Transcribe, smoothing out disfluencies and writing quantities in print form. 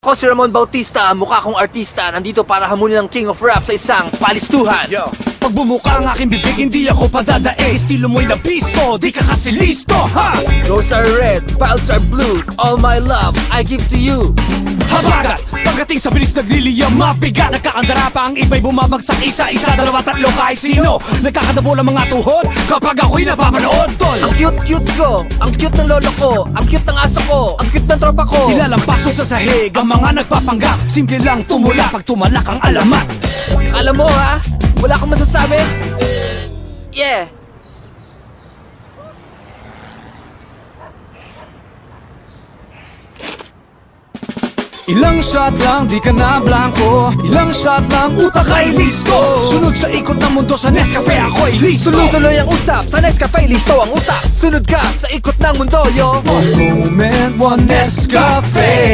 Ako si Ramon Bautista, mukha kong artista. Nandito para hamunin ang King of Rap sa isang palistuhan. Yo. Pag bumuka ang aking bibig, hindi ako padadae. Estilo mo'y nabisto, di ka kasi listo, ha? Roses are red, violets are blue. All my love, I give to you. Habagat, pagdating sa bilis nagliliyam, mabigat. Nagkakandara pa ang iba'y bumabagsak. Isa, dalawa, tatlo, kahit sino. Nagkakadabo ang mga tuhod kapag ako'y napapanood, tol. Ang cute ko, ang cute ng lolo ko, ang cute ng aso ko, ang cute ng tropa ko. Ilalampaso sa sahig ang mga nagpapanggap. Simple lang tumula pag tumalak ang alamat. Alam mo ha, wala akong masasabi. Yeah. Ilang shot lang, di ka na blanco. Ilang shot lang, utak ay listo. Sunod sa ikot ng mundo sa Nescafe, ako'y listo. Sunod tuloy ang usap, sa Nescafe listo ang utak. Sunod ka sa ikot ng mundo, yo. One moment, one Nescafe.